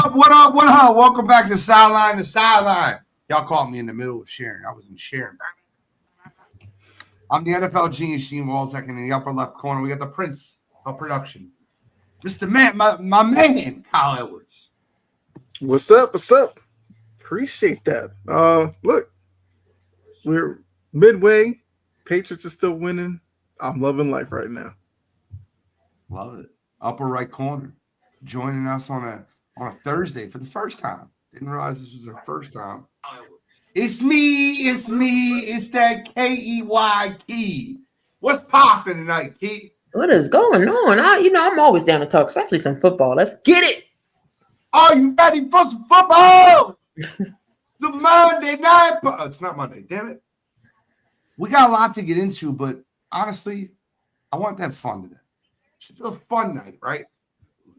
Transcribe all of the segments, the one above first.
up? Welcome back to Sideline. The Sideline. Y'all caught me in the middle of sharing. I wasn't sharing. I'm the NFL genius, Gene Walzek, and in the upper left corner, we got the Prince of Production, Mr. Man, my man, Kyle Edwards. What's up? What's up? Appreciate that. Look, we're midway. Patriots are still winning. I'm loving life right now. Love it. Upper right corner, joining us on a Thursday for the first time. Didn't realize this was our first time. It's me. It's that K-E-Y Key. What's popping tonight, Key? What is going on? I'm always down to talk, especially some football. Let's get it. Are you ready for some football? The Monday night. It's not Monday. Damn it. We got a lot to get into, but honestly, I want to have fun today. It's a fun night, right?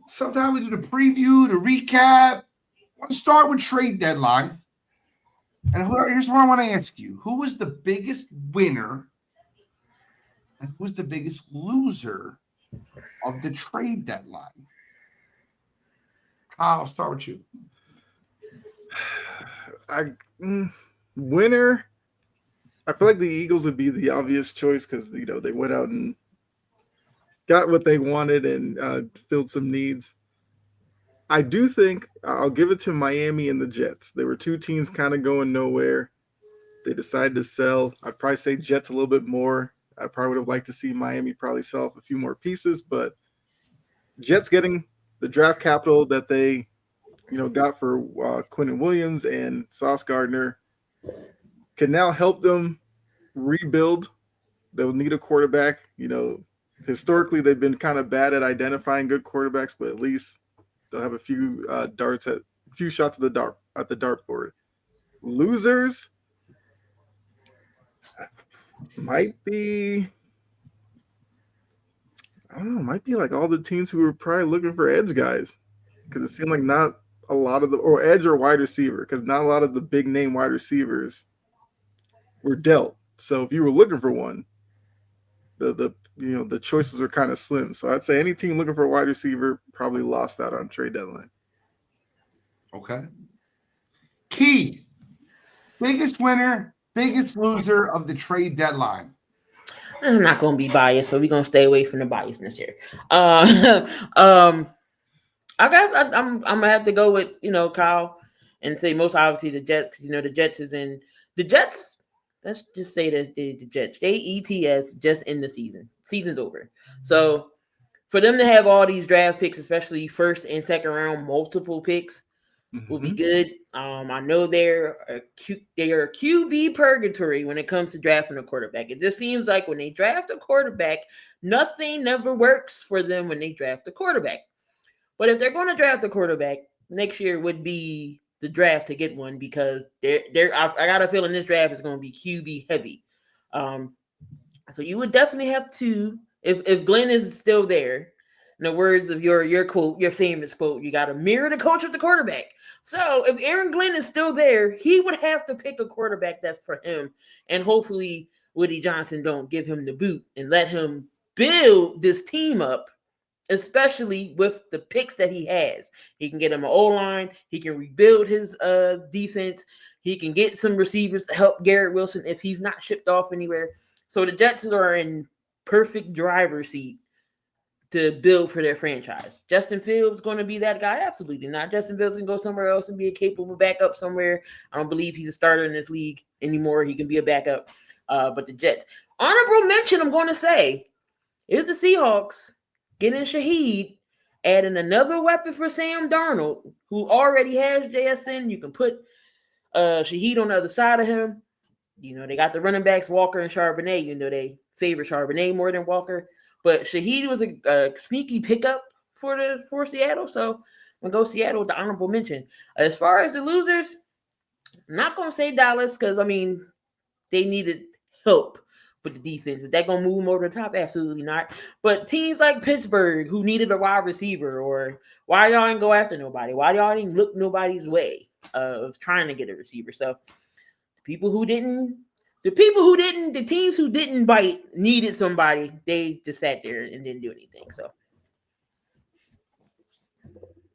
Sometimes we do the preview, the recap. I want to start with trade deadline. And here's what I want to ask you. Who was the biggest winner and who was the biggest loser of the trade deadline? Kyle, I'll start with you. Winner, I feel like the Eagles would be the obvious choice because, they went out and got what they wanted and filled some needs. I do think I'll give it to Miami and the Jets. There were two teams kind of going nowhere. They decided to sell. I'd probably say Jets a little bit more. I probably would have liked to see Miami probably sell off a few more pieces, but Jets getting the draft capital that they, got for Quinnen Williams and Sauce Gardner can now help them rebuild. They'll need a quarterback. Historically they've been kind of bad at identifying good quarterbacks, but at least they'll have a few shots at the dartboard. Losers might be like all the teams who were probably looking for edge guys, because it seemed like not a lot of or edge or wide receiver, because not a lot of the big name wide receivers were dealt. So if you were looking for one, the choices are kind of slim. So I'd say any team looking for a wide receiver probably lost out on trade deadline. Okay. Key, biggest winner, biggest loser of the trade deadline. I'm not going to be biased, so we're going to stay away from the biasness here. I'm going to have to go with, Kyle, and say most obviously the Jets, because, the Jets is in – the Jets, let's just say that the Jets, they ETS just in the season. Season's over. So for them to have all these draft picks, especially first and second round, multiple picks, will be good. I know they're a QB purgatory when it comes to drafting a quarterback. It just seems like when they draft a quarterback, nothing never works for them when they draft a quarterback. But if they're going to draft a quarterback, next year would be the draft to get one, because I got a feeling this draft is going to be QB heavy. So you would definitely have to, if Glenn is still there, in the words of your quote, your famous quote, you got to mirror the coach of the quarterback. So if Aaron Glenn is still there, he would have to pick a quarterback that's for him. And hopefully Woody Johnson don't give him the boot and let him build this team up, especially with the picks that he has. He can get him an O-line. He can rebuild his defense. He can get some receivers to help Garrett Wilson if he's not shipped off anywhere. So the Jets are in perfect driver's seat to build for their franchise. Justin Fields going to be that guy? Absolutely not. Justin Fields can go somewhere else and be a capable backup somewhere. I don't believe he's a starter in this league anymore. He can be a backup. But the Jets. Honorable mention, I'm going to say, is the Seahawks getting Shaheed, adding another weapon for Sam Darnold, who already has JSN. You can put Shaheed on the other side of him. They got the running backs, Walker and Charbonnet. They favor Charbonnet more than Walker. But Shaheed was a sneaky pickup for Seattle. So I'm going to go Seattle with the honorable mention. As far as the losers, I'm not going to say Dallas because, they needed help with the defense. Is that going to move them over the top? Absolutely not. But teams like Pittsburgh, who needed a wide receiver, or why y'all didn't go after nobody? Why y'all didn't look nobody's way of trying to get a receiver? So the teams who didn't bite needed somebody. They just sat there and didn't do anything. So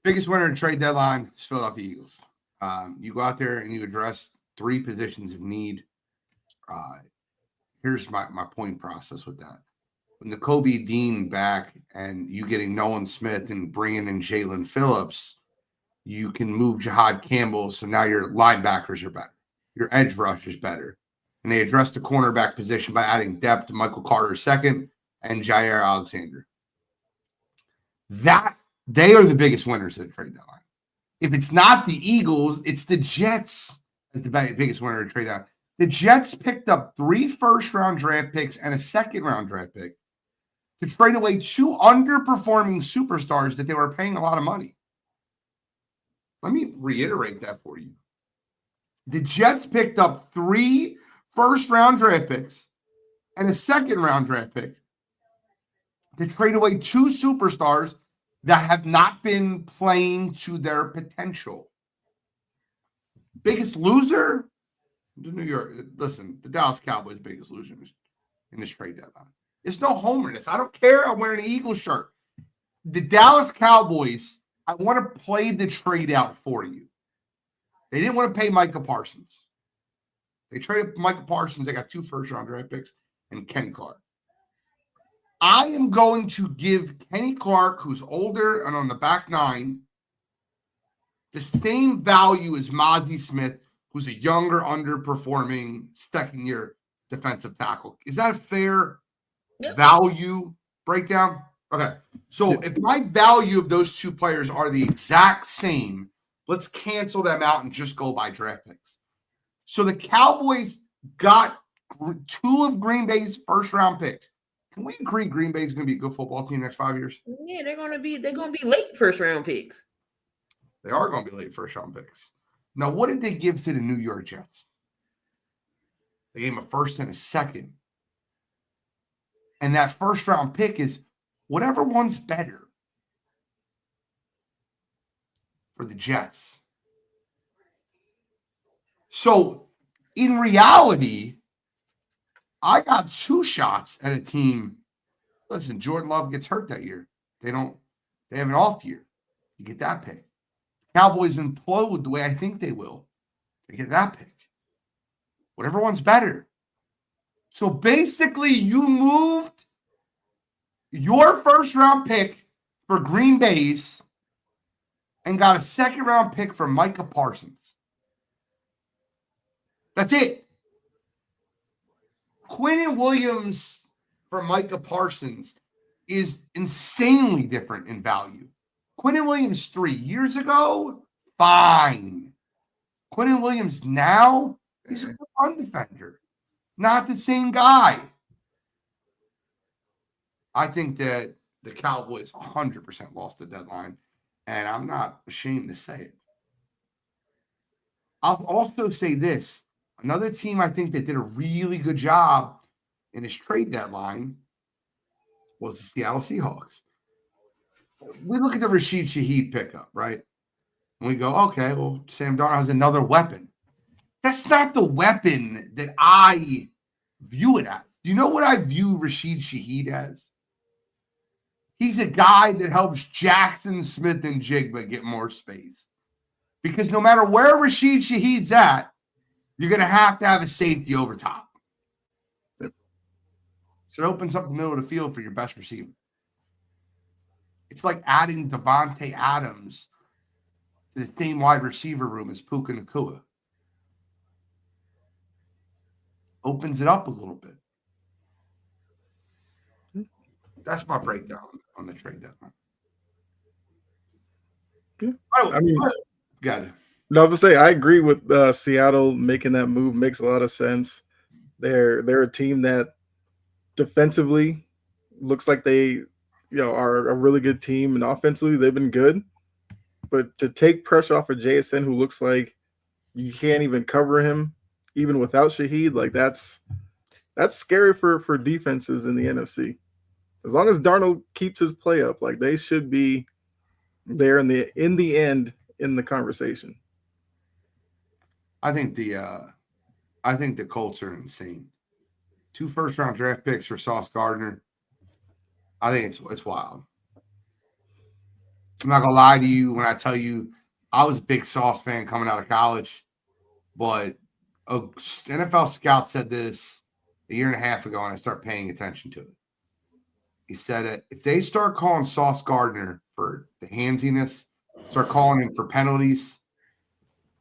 Biggest winner in trade deadline is Philadelphia Eagles. You go out there and you address 3 positions of need. Here's my point process with that. When the Kobe Dean back and you getting Nolan Smith and bringing in Jalen Phillips, you can move Jihad Campbell. So now your linebackers are better. Your edge rush is better. And they address the cornerback position by adding depth to Michael Carter II and Jair Alexander. They are the biggest winners of the trade deadline. If it's not the Eagles, it's the Jets as the biggest winner of the trade deadline. The Jets picked up 3 first-round draft picks and a second-round draft pick to trade away 2 underperforming superstars that they were paying a lot of money. Let me reiterate that for you. The Jets picked up 3 first-round draft picks and a second-round draft pick to trade away 2 superstars that have not been playing to their potential. Biggest loser? The Dallas Cowboys' biggest loser in this trade deadline. It's no homerness. I don't care. I'm wearing an Eagles shirt. The Dallas Cowboys, I want to play the trade out for you. They didn't want to pay Micah Parsons. They traded Micah Parsons. They got 2 first-round draft picks and Kenny Clark. I am going to give Kenny Clark, who's older and on the back 9, the same value as Mozzie Smith, who's a younger, underperforming second-year defensive tackle. Is that a fair value breakdown? Okay. So if my value of those 2 players are the exact same, let's cancel them out and just go by draft picks. So the Cowboys got 2 of Green Bay's first-round picks. Can we agree Green Bay is going to be a good football team next 5 years? Yeah, they're going to be late first-round picks. They are going to be late first-round picks. Now, what did they give to the New York Jets? They gave them a first and a second. And that first-round pick is whatever one's better for the Jets. So, in reality, I got 2 shots at a team. Listen, Jordan Love gets hurt that year. They have an off year. You get that pick. Cowboys implode the way I think they will. They get that pick. Whatever one's better. So basically, you moved your first-round pick for Green Bay's and got a second-round pick for Micah Parsons. That's it. Quinnen Williams for Micah Parsons is insanely different in value. Quinnen Williams 3 years ago, fine. Quinnen Williams now, he's a good run defender. Not the same guy. I think that the Cowboys 100% lost the deadline, and I'm not ashamed to say it. I'll also say this. Another team I think that did a really good job in his trade deadline was the Seattle Seahawks. We look at the Rashid Shaheed pickup, right? And we go, okay, well, Sam Darnold has another weapon. That's not the weapon that I view it as. Do you know what I view Rashid Shaheed as? He's a guy that helps Jackson Smith and Jigba get more space. Because no matter where Rashid Shaheed's at, you're going to have a safety over top. Yep. So it opens up the middle of the field for your best receiver. It's like adding Devontae Adams to the same wide receiver room as Puka Nacua. Opens it up a little bit. That's my breakdown on the trade deadline. Yeah. Oh, I mean, got it. No, I would say I agree with Seattle making that move. Makes a lot of sense. They're a team that defensively looks like they are a really good team, and offensively they've been good. But to take pressure off of JSN, who looks like you can't even cover him, even without Shaheed, like that's scary for defenses in the NFC. As long as Darnold keeps his play up, like they should be there in the end in the conversation. I think the Colts are insane. 2 first-round draft picks for Sauce Gardner. I think it's wild. I'm not gonna lie to you when I tell you I was a big Sauce fan coming out of college, but a NFL scout said this a year and a half ago, and I started paying attention to it. He said that if they start calling Sauce Gardner for the handsiness, start calling him for penalties,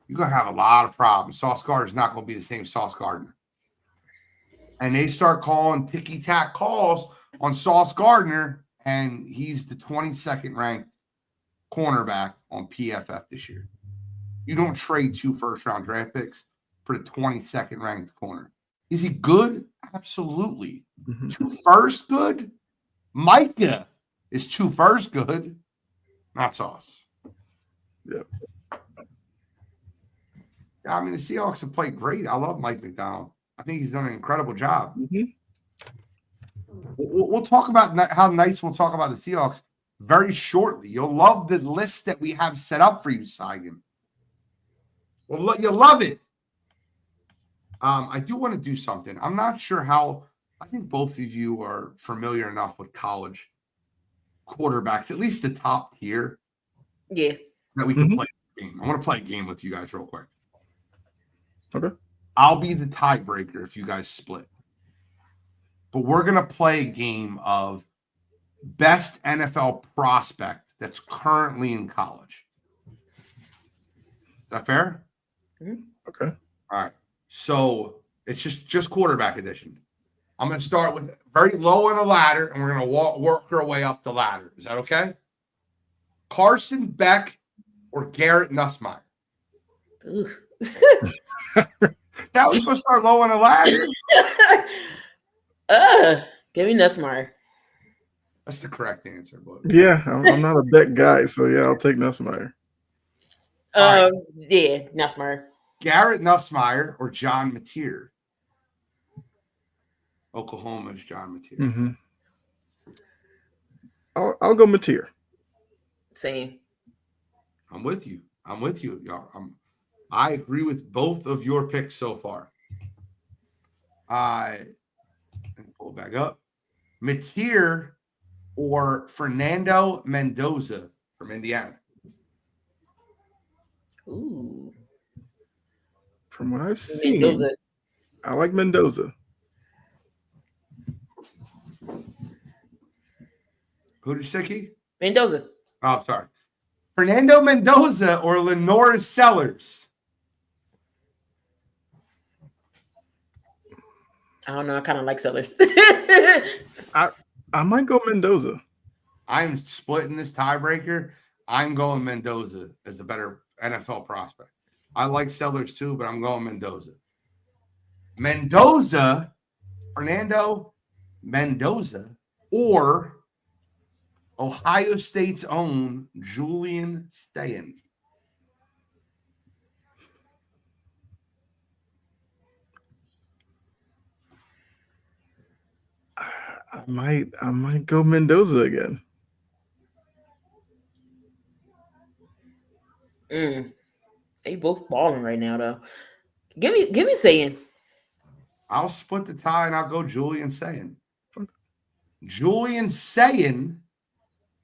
you're going to have a lot of problems. Sauce Gardner's not going to be the same Sauce Gardner. And they start calling ticky-tack calls on Sauce Gardner, and he's the 22nd ranked cornerback on PFF this year. You don't trade 2 first-round draft picks for the 22nd ranked corner. Is he good? Absolutely. 2 first good? Micah is 2 first good, not Sauce. Yep. Yeah, I mean, the Seahawks have played great. I love Mike McDonald. I think he's done an incredible job. We'll talk about how nice we'll talk about the Seahawks very shortly. You'll love the list that we have set up for you, Saigon. Well, you'll love it. I do want to do something. I'm not sure how. I think both of you are familiar enough with college quarterbacks, at least the top tier. Yeah. That we can play a game. I want to play a game with you guys real quick. Okay. I'll be the tiebreaker if you guys split. But we're going to play a game of best NFL prospect that's currently in college. Is that fair? Okay. All right. So it's just quarterback edition. I'm going to start with very low on the ladder, and we're going to work our way up the ladder. Is that okay? Carson Beck or Garrett Nussmeier? That was supposed to start low on the ladder. Give me Nussmeier. That's the correct answer, but Yeah, I'm not a Beck guy, so yeah, I'll take Nussmeier. Yeah, Nussmeier. Garrett Nussmeier or John Mateer? Oklahoma's John Mateer. I'll go Mateer. Same. I'm with you, y'all. I agree with both of your picks so far. Pull it back up. Mateer or Fernando Mendoza from Indiana? From what I've seen, Mendoza. I like Mendoza. Who did you say, Key? Mendoza. Oh, sorry. Fernando Mendoza or Lenore Sellers? I don't know. I kind of like Sellers. I might go Mendoza. I'm splitting this tiebreaker. I'm going Mendoza as a better NFL prospect. I like Sellers too, but I'm going Mendoza. Fernando Mendoza, or Ohio State's own Julian Sayin. I might go Mendoza again. They both balling right now, though. Give me Sayin. I'll split the tie and I'll go Julian Sayin. Julian Sayin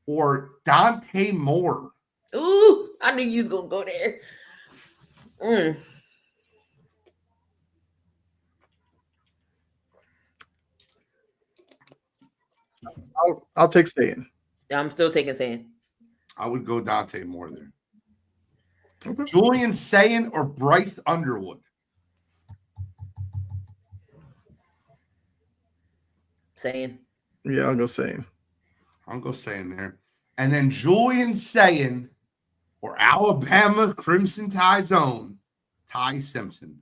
or Dante Moore? Ooh, I knew you was gonna go there. I'll take Sayin. I'm still taking Sayin. I would go Dante Moore there. Okay. Julian Sayin or Bryce Underwood? Sayin. Yeah, I'll go Sayin. I'll go Sayin there. And then Julian Sayin or Alabama Crimson Tide's own Ty Simpson.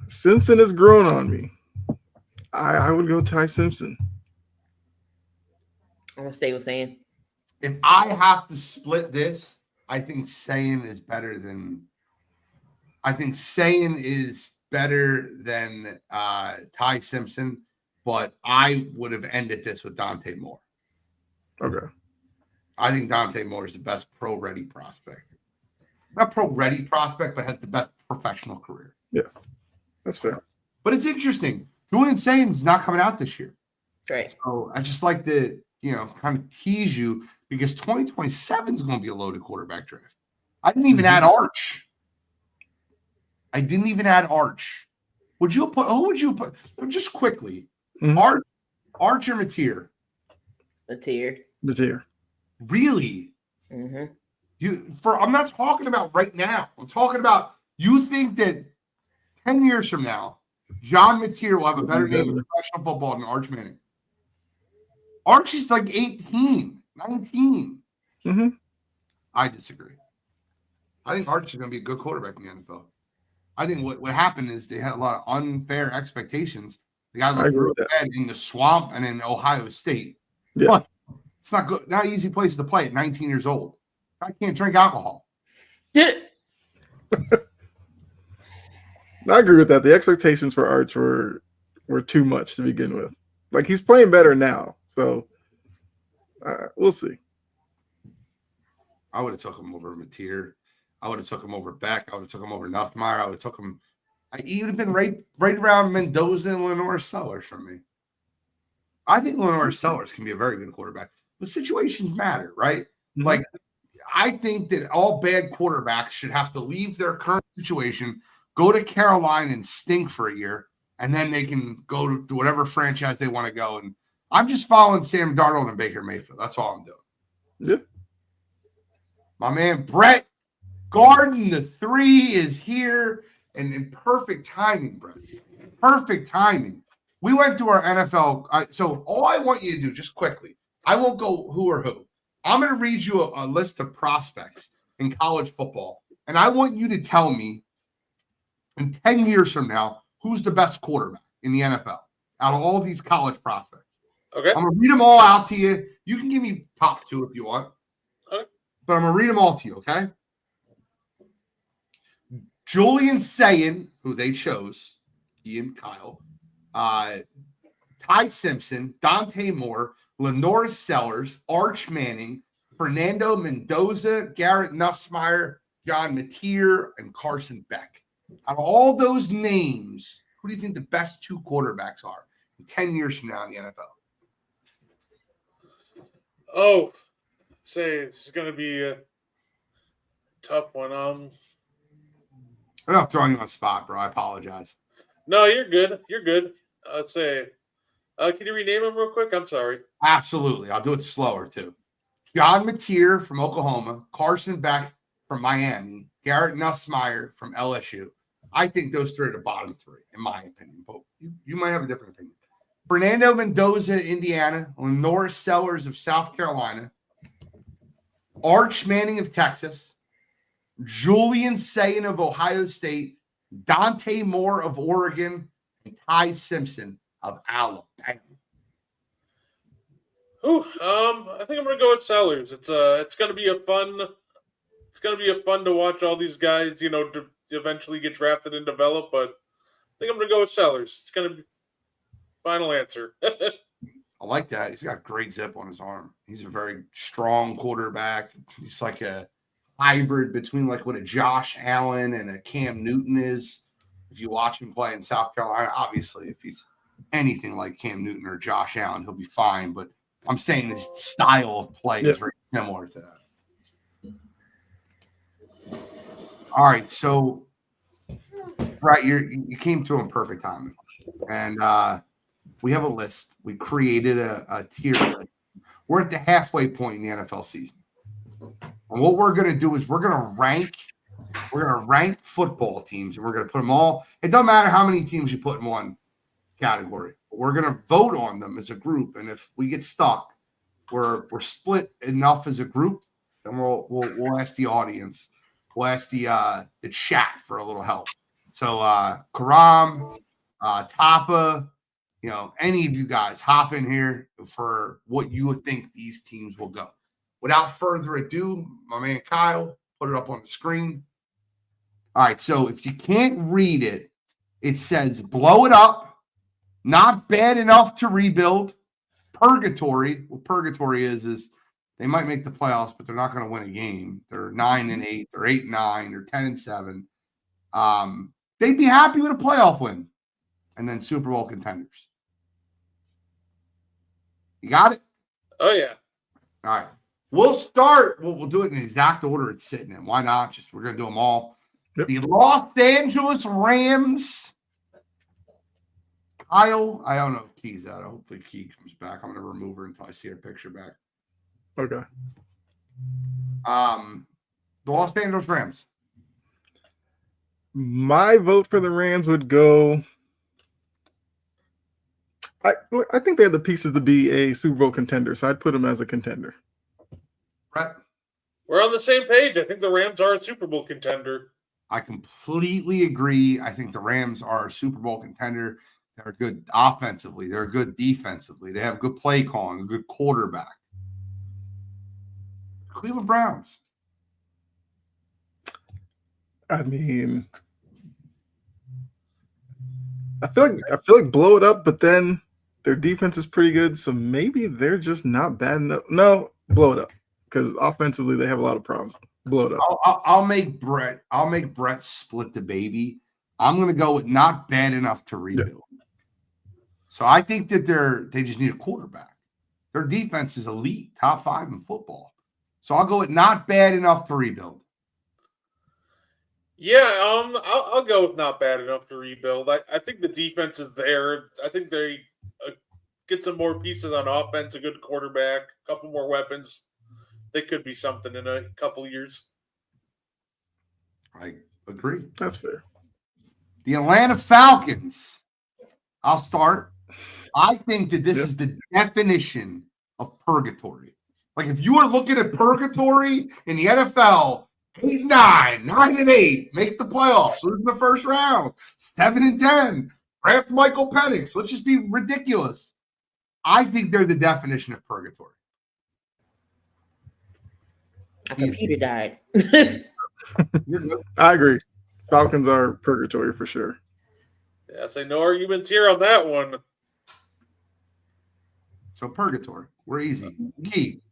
Simpson has grown on me. I would go Ty Simpson. I'm gonna stay with Sayin. If I have to split this, I think Sayin is better than Ty Simpson, but I would have ended this with Dante Moore. Okay. I think Dante Moore is the best pro-ready prospect. Not pro-ready prospect, but has the best professional career. Yeah, that's fair. But it's interesting. Julian Sayin's not coming out this year. Right. So I just like the, kind of tease you because 2027 is going to be a loaded quarterback draft. I didn't even add Arch. Who would you put? Just quickly, Arch or Mateer? Mateer. Really? Mm-hmm. I'm not talking about right now. I'm talking about you think that 10 years from now, John Mateer will have a better name in professional football than Arch Manning. Arch is like 18, 19. Mm-hmm. I disagree. I think Arch is going to be a good quarterback in the NFL. I think what happened is they had a lot of unfair expectations. The guy looked bad in the swamp and in Ohio State. Yeah. But it's not good. Not an easy place to play at 19 years old. I can't drink alcohol. Yeah. I agree with that. The expectations for Arch were too much to begin with. Like, he's playing better now, so we'll see. I would have took him over Mateer. I would have took him over Beck. I would have took him over Nuffmeyer. I would have took him. He would have been right around Mendoza and Lenore Sellers for me. I think Lenore Sellers can be a very good quarterback, but situations matter, right? Mm-hmm. Like, I think that all bad quarterbacks should have to leave their current situation, go to Carolina and stink for a year, and then they can go to whatever franchise they want to go. And I'm just following Sam Darnold and Baker Mayfield. That's all I'm doing. Yeah. My man Brett Garden, the 3 is here, and in perfect timing, Brett. Perfect timing. We went to our NFL. So all I want you to do, just quickly, I won't go who or who. I'm going to read you a list of prospects in college football, and I want you to tell me in 10 years from now who's the best quarterback in the NFL out of all these college prospects. Okay. I'm going to read them all out to you. You can give me top 2 if you want. Okay. But I'm going to read them all to you, okay? Julian Sayin, who they chose, he and Kyle, Ty Simpson, Dante Moore, Lenore Sellers, Arch Manning, Fernando Mendoza, Garrett Nussmeier, John Mateer, and Carson Beck. Out of all those names, who do you think the best 2 quarterbacks are in 10 years from now in the NFL? Oh, say this is going to be a tough one. I'm not throwing you on the spot, bro. I apologize. No, you're good. You're good. Let's say, can you rename them real quick? I'm sorry. Absolutely. I'll do it slower, too. John Mateer from Oklahoma, Carson Beck from Miami, Garrett Nussmeier from LSU. I think those 3 are the bottom 3, in my opinion. But you might have a different opinion. Fernando Mendoza, Indiana, Lenore Sellers of South Carolina, Arch Manning of Texas, Julian Sayin of Ohio State, Dante Moore of Oregon, and Ty Simpson of Alabama. I think I'm gonna go with Sellers. It's gonna be a fun. It's gonna be fun to watch all these guys, to eventually get drafted and develop. But I think I'm gonna go with Sellers. It's gonna be final answer. I like that. He's got great zip on his arm. He's a very strong quarterback. He's like a hybrid between like what a Josh Allen and a Cam Newton is. If you watch him play in South Carolina, obviously, if he's anything like Cam Newton or Josh Allen, he'll be fine. But I'm saying his style of play is very similar to that. All right, so right, you came to him perfect timing, and we have a list. We created a tier list. We're at the halfway point in the NFL season, and what we're going to do is we're going to rank football teams, and we're going to put them all. It doesn't matter how many teams you put in one category. We're going to vote on them as a group, and if we get stuck, we're split enough as a group, then we'll ask the audience, we'll ask the chat for a little help. So Karam, Tapa, any of you guys hop in here for what you would think these teams will go. Without further ado, my man Kyle, put it up on the screen. All right, so if you can't read it, it says blow it up, not bad enough to rebuild, purgatory. What purgatory is they might make the playoffs, but they're not going to win a game. They're 9-8, they're 8-9, or 10-7. They'd be happy with a playoff win, and then Super Bowl contenders. You got it? Oh yeah. All right. We'll start. We'll do it in the exact order it's sitting in. Why not? We're going to do them all. Yep. The Los Angeles Rams. Kyle, I don't know if Key's out. Hopefully Key comes back. I'm going to remove her until I see her picture back. Okay. The Los Angeles Rams. My vote for the Rams would go. I think they have the pieces to be a Super Bowl contender, so I'd put them as a contender. Brett? We're on the same page. I think the Rams are a Super Bowl contender. I completely agree. I think the Rams are a Super Bowl contender. They're good offensively. They're good defensively. They have good play calling, a good quarterback. Cleveland Browns. I mean, I feel like blow it up, but then their defense is pretty good, so maybe they're just not bad enough. No, blow it up, because offensively they have a lot of problems. Blow it up. I'll make Brett split the baby. I'm going to go with not bad enough to rebuild. Yeah. So I think that they just need a quarterback. Their defense is elite, top 5 in football. So I'll go with not bad enough to rebuild. Yeah, I'll go with not bad enough to rebuild. I think the defense is there. I think they get some more pieces on offense, a good quarterback, a couple more weapons. They could be something in a couple years. I agree. That's fair. The Atlanta Falcons. I'll start. I think that this is the definition of purgatory. Like if you are looking at purgatory in the NFL, 8-9, 9-8, make the playoffs, lose in the first round, 7-10, draft Michael Penix. Let's just be ridiculous. I think they're the definition of purgatory. My computer died. I agree. Falcons are purgatory for sure. Yeah, say no arguments here on that one. So purgatory. We're easy. Key.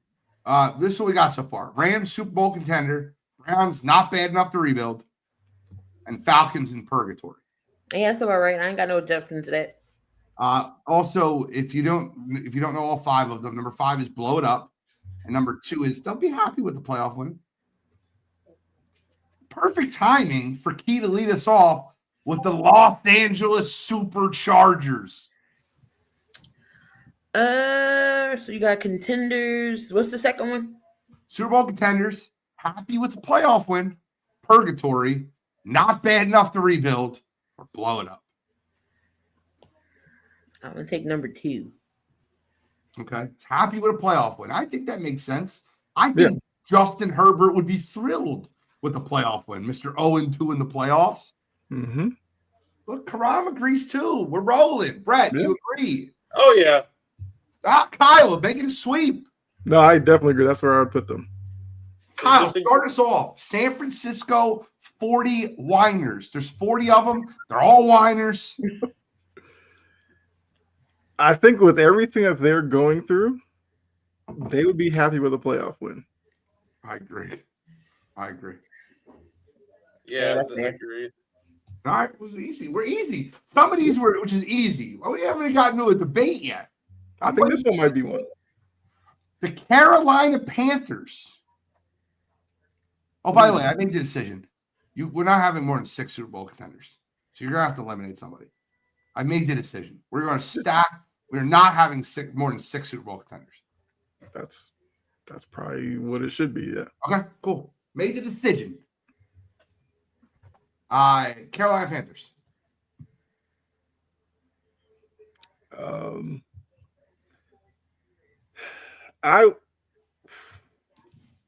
This is what we got so far. Rams, Super Bowl contender. Browns, not bad enough to rebuild. And Falcons in purgatory. Yeah, that's about right. I ain't got no objections to that. Also, if you don't know all 5 of them, number 5 is blow it up. And number 2 is they'll be happy with the playoff win. Perfect timing for Key to lead us off with the Los Angeles Superchargers. So you got contenders. What's the second one? Super Bowl contenders, happy with the playoff win. Purgatory, not bad enough to rebuild or blow it up. I'm gonna take number 2. Okay, happy with a playoff win. I think that makes sense. I think Justin Herbert would be thrilled with a playoff win. Mr. 0-2 in the playoffs. Mm-hmm. Look, Karam agrees too. We're rolling. Brett, you agree? Oh, yeah. Kyle, making a sweep. No, I definitely agree. That's where I would put them. Kyle, start us off. San Francisco 40 whiners. There's 40 of them. They're all whiners. I think with everything that they're going through, they would be happy with a playoff win. I agree. Yeah, that's I fair. agree. All right, it was easy. We're easy. Some of these were, which is easy. Well, we haven't gotten to a debate yet. I think this one might be one. The Carolina Panthers. Oh, by the way, I made the decision. We're not having more than 6 Super Bowl contenders. So you're going to have to eliminate somebody. I made the decision. We're going to stack. We're not having more than 6 Super Bowl contenders. That's probably what it should be, yeah. Okay, cool. Made the decision. Carolina Panthers.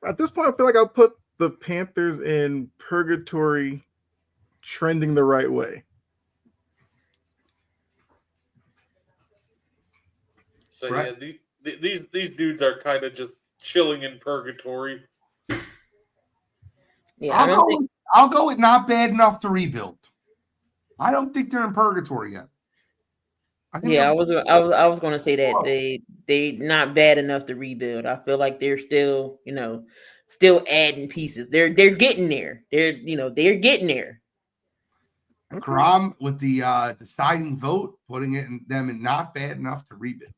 At this point, I feel like I'll put the Panthers in purgatory, trending the right way. So right. Yeah, these dudes are kind of just chilling in purgatory. Yeah, I'll go with not bad enough to rebuild. I don't think they're in purgatory yet. I was going to say that they not bad enough to rebuild. I feel like they're still, still adding pieces. They're getting there. They're getting there. Karam with the deciding vote, putting them in not bad enough to rebuild.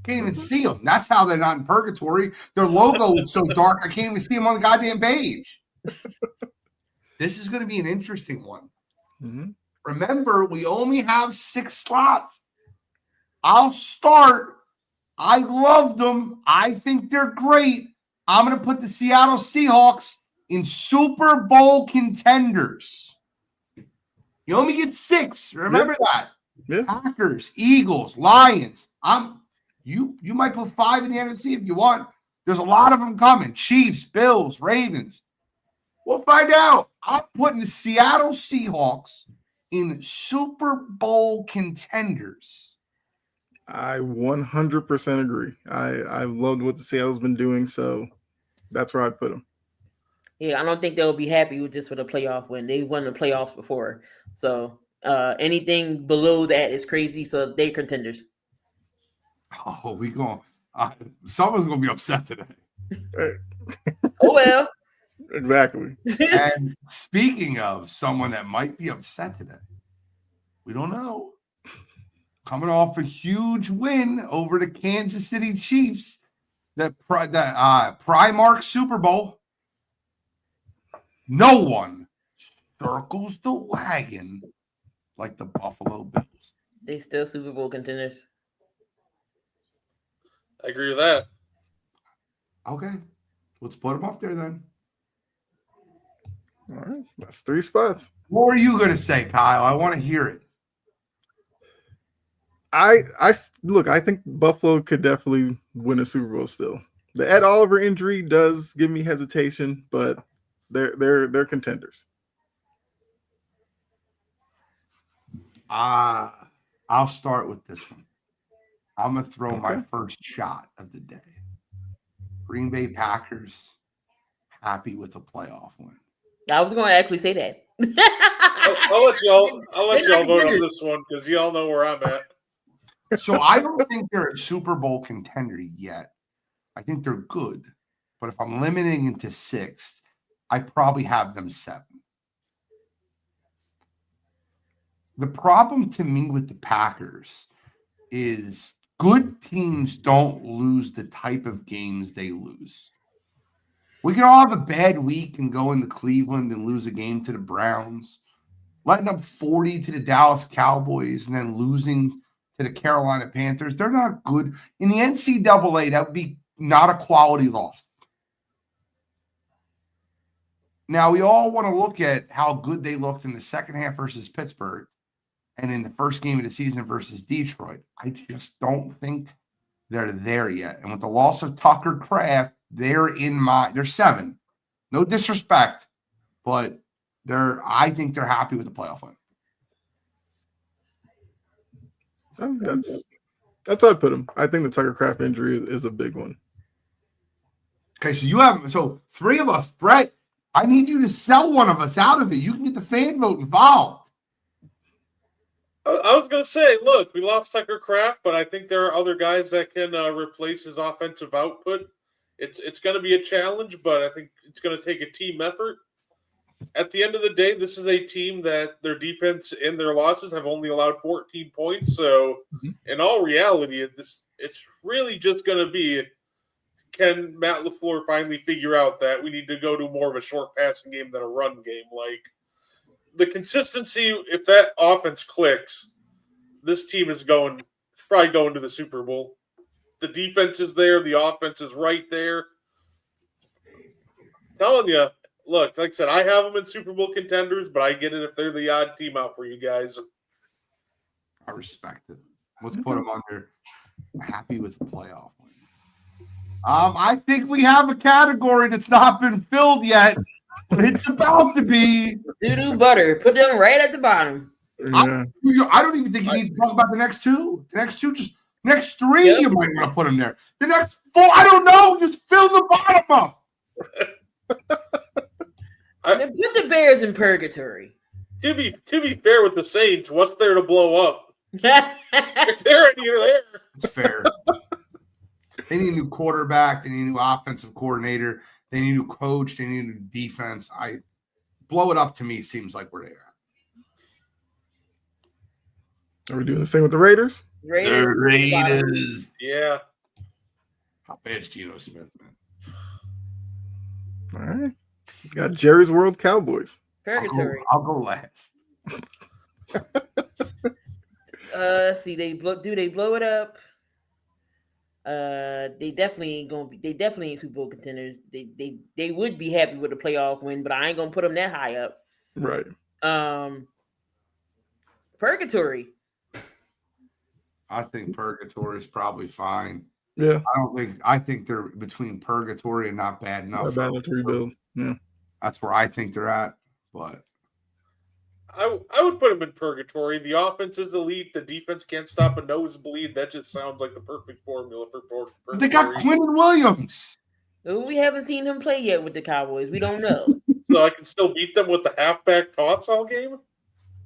Can't even see them. That's how they're not in purgatory. Their logo is so dark, I can't even see them on the goddamn page. This is going to be an interesting one. Mm-hmm. Remember, we only have 6 slots. I'll start. I love them. I think they're great. I'm going to put the Seattle Seahawks in Super Bowl contenders. You only get 6. Remember that. Yeah. Packers, Eagles, Lions. You might put 5 in the NFC if you want. There's a lot of them coming. Chiefs, Bills, Ravens. We'll find out. I'm putting the Seattle Seahawks in Super Bowl contenders. I 100% agree. I loved what the Seattle's been doing, so that's where I'd put them. Yeah, I don't think they'll be happy with this for the playoff win. They won the playoffs before. So anything below that is crazy. So they're contenders. Oh, we going. Someone's going to be upset today. Oh, well. Exactly. And speaking of someone that might be upset today, we don't know. Coming off a huge win over the Kansas City Chiefs, that Primark Super Bowl. No one circles the wagon like the Buffalo Bills. They still Super Bowl contenders. I agree with that. Okay, let's put them up there then. All right, that's 3 spots. What were you going to say, Kyle? I want to hear it. I think Buffalo could definitely win a Super Bowl still. The Ed Oliver injury does give me hesitation, but they're contenders. I'll start with this one. I'm going to throw my first shot of the day. Green Bay Packers, happy with a playoff win. I was going to actually say that. I'll let y'all vote on this one because y'all know where I'm at. So I don't think they're a Super Bowl contender yet. I think they're good. But if I'm limiting into 6th, I probably have them 7. The problem to me with the Packers is good teams don't lose the type of games they lose. We can all have a bad week and go into Cleveland and lose a game to the Browns, letting up 40 to the Dallas Cowboys and then losing to the Carolina Panthers. They're not good. In the NCAA, that would be not a quality loss. Now, we all want to look at how good they looked in the second half versus Pittsburgh and in the first game of the season versus Detroit. I just don't think they're there yet. And with the loss of Tucker Kraft, they're 7. No disrespect, but I think they're happy with the playoff win. That's how I'd put them. I think the Tucker Kraft injury is a big one. Okay, so 3 of us. Brett, I need you to sell one of us out of it. You can get the fan vote involved. I was going to say, look, we lost Tucker Kraft, but I think there are other guys that can replace his offensive output. It's going to be a challenge, but I think it's going to take a team effort. At the end of the day, this is a team that their defense in their losses have only allowed 14 points. So, in all reality, it's really just going to be, can Matt LaFleur finally figure out that we need to go to more of a short passing game than a run game? Like, the consistency, if that offense clicks, this team is probably going to the Super Bowl. The defense is there. The offense is right there. I'm telling you, look, like I said, I have them in Super Bowl contenders, but I get it if they're the odd team out for you guys. I respect it. Let's put them under happy with the playoff win. I think we have a category that's not been filled yet, but it's about to be. Doo-doo butter. Put them right at the bottom. Yeah. I don't even think you need to talk about the next 2. The next 2, just next 3, you might want to put them there. The next 4, I don't know. Just fill the bottom up. Then put the Bears in purgatory. To be fair with the Saints, what's there to blow up? They're already there. It's fair. They need a new quarterback. They need a new offensive coordinator. They need a new coach. They need a new defense. Blow it up to me seems like we're there. Are we doing the same with the Raiders? Raiders. Yeah. Bench Geno Smith, man. All right. Got Jerry's World Cowboys. Purgatory. I'll go last. See, they blow it up. They definitely ain't gonna be. They definitely ain't Super Bowl contenders. They would be happy with a playoff win, but I ain't gonna put them that high up. Right. Purgatory. I think Purgatory is probably fine. Yeah. I think they're between Purgatory and not bad enough. Not bad enough to rebuild. Yeah. That's where I think they're at. But I would put them in Purgatory. The offense is elite. The defense can't stop a nosebleed. That just sounds like the perfect formula for Purgatory. they got Quentin Williams. We haven't seen him play yet with the Cowboys. We don't know. So I can still beat them with the halfback toss all game?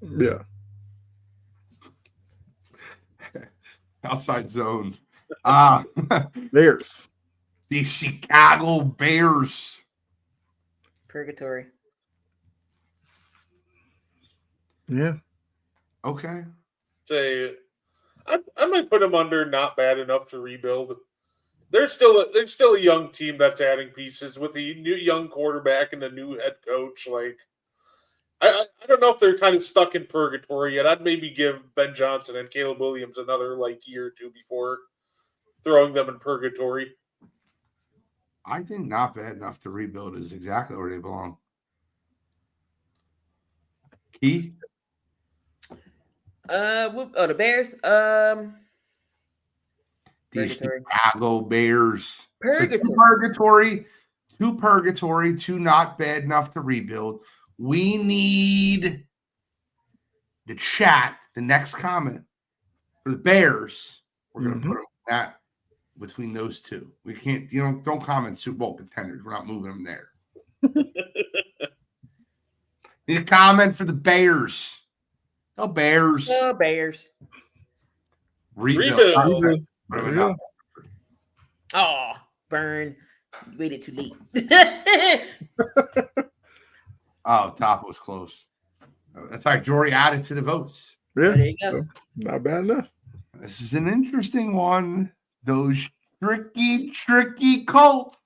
Yeah. Outside zone. Bears. The Chicago Bears. Purgatory. Yeah. Okay. Say, I might put them under not bad enough to rebuild. They're still a young team that's adding pieces with a new young quarterback and a new head coach. Like, I don't know if they're kind of stuck in purgatory yet. I'd maybe give Ben Johnson and Caleb Williams another year or two before throwing them in purgatory. I think not bad enough to rebuild is exactly where they belong. Key? The Bears. The Purgatory. Chicago Bears. Purgatory. So two purgatory, two not bad enough to rebuild. We need the chat, the next comment for the Bears. We're going to put them that between those two. We can't, don't comment Super Bowl contenders. We're not moving them there. Need a comment for the Bears. The Bears. The Bears. Rebuild. Oh, burn. Waited too late. Oh, top was close. That's right. Jory added to the votes. Yeah. There you go. So, not bad enough. This is an interesting one. Those tricky Colts.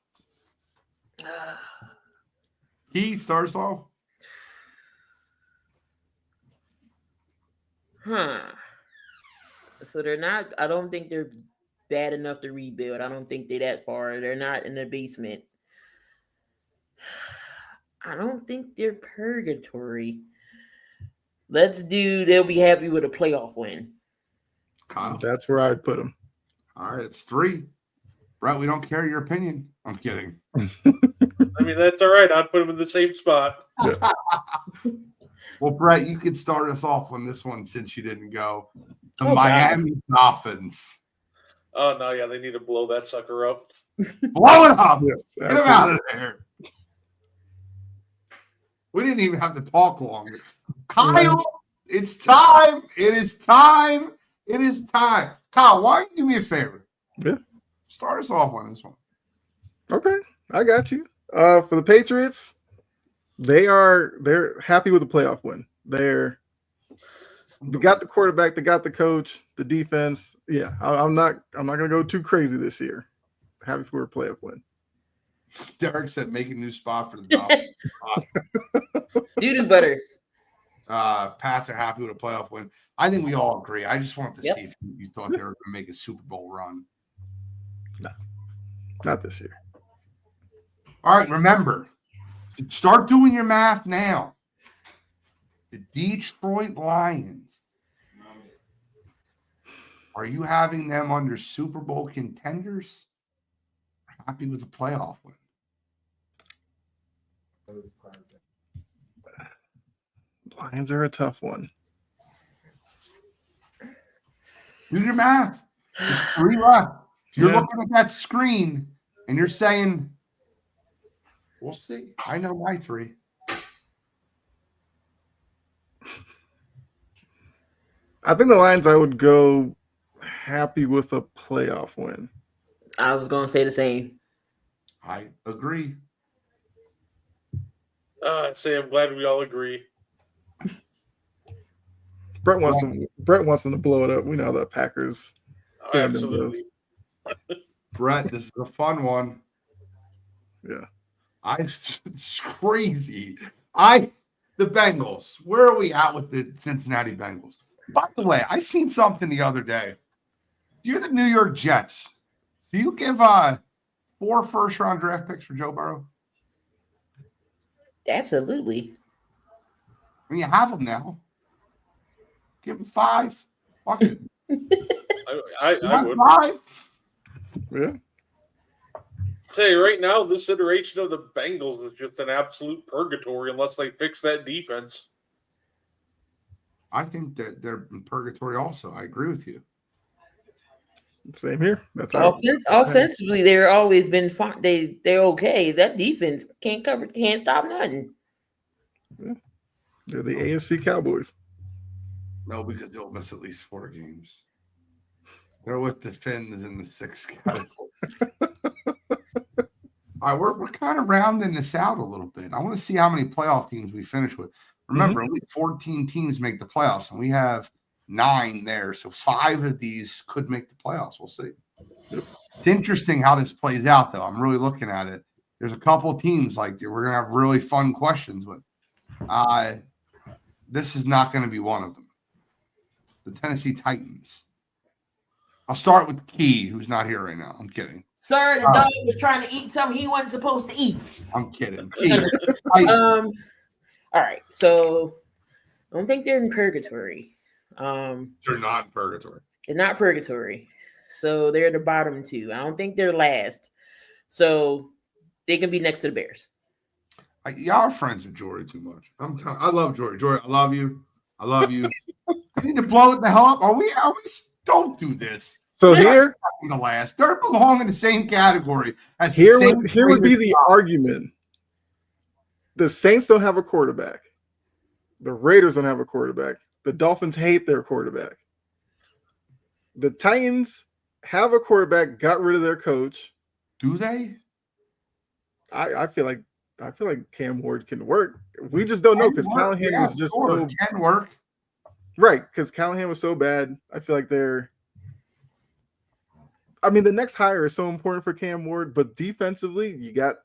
He starts off. So they're not. I don't think they're bad enough to rebuild. I don't think they're that far. They're not in the basement. I don't think they're purgatory. They'll be happy with a playoff win. Kyle. That's where I'd put them. All right, it's 3. Brett, we don't care your opinion. I'm kidding. I mean, that's all right. I'd put them in the same spot. Yeah. Well, Brett, you could start us off on this one since you didn't go. The Oh, Miami Dolphins. Oh, no, yeah, they need to blow that sucker up. Blow it up. Yes, Get him out of there. We didn't even have to talk longer. Kyle, it's time. It is time. It is time. Kyle, why don't you do me a favor? Yeah. Start us off on this one. Okay, I got you. For the Patriots, they're happy with the playoff win. They got the quarterback, they got the coach, the defense. Yeah, I'm not gonna go too crazy this year. Happy for a playoff win. Derek said make a new spot for the Dolphins. Doo-doo butter. Pats are happy with a playoff win. I think we all agree. I just wanted to Yep. see if you thought they were going to make a Super Bowl run. No, not this year. All right, remember, start doing your math now. The Detroit Lions. Are you having them under Super Bowl contenders? Happy with a playoff win? Lions are a tough one. Do your math. There's 3 left. If you're Yeah. looking at that screen and you're saying, we'll see. I know my 3. I think the Lions, I would go happy with a playoff win. I was going to say the same. I agree. Say I'm glad we all agree. Brett wants them to blow it up. We know that Packers. Absolutely. Brett, this is a fun one. Yeah. It's crazy. The Bengals. Where are we at with the Cincinnati Bengals? By the way, I seen something the other day. You're the New York Jets. Do you give 4 first-round draft picks for Joe Burrow? Absolutely. I mean, you have them now. Give him 5. Fuck it. I would 5. Yeah. say right now, this iteration of the Bengals is just an absolute purgatory unless they fix that defense. I think that they're in purgatory also. I agree with you. Same here. That's all. Offensively, they're always been fine. They're okay. That defense can't stop nothing. Yeah. They're the AFC Cowboys. No, because they'll miss at least 4 games. They're with the Finns in the 6th category. All right, we're kind of rounding this out a little bit. I want to see how many playoff teams we finish with. Remember, only 14 teams make the playoffs, and we have 9 there. So 5 of these could make the playoffs. We'll see. It's interesting how this plays out, though. I'm really looking at it. There's a couple teams like we're going to have really fun questions with. This is not going to be one of them. The Tennessee Titans. I'll start with Key, who's not here right now. I'm kidding. Sir, the dog was trying to eat something he wasn't supposed to eat. I'm kidding. Key. All right. So I don't think they're in purgatory. They're not in purgatory. They're not purgatory. So they're the bottom 2. I don't think they're last. So they can be next to the Bears. Y'all are friends with Jory too much. I love Jory. Jory, I love you. I love you. I need to blow it the hell up. Are we don't do this. So here, in the last, they belong in the same category as here would be the argument. The Saints don't have a quarterback. The Raiders don't have a quarterback. The Dolphins hate their quarterback. The Titans have a quarterback, got rid of their coach. Do they? I feel like Cam Ward can work. We just don't know because Callahan was just so can work. Right, because Callahan was so bad. I feel like the next hire is so important for Cam Ward, but defensively, you got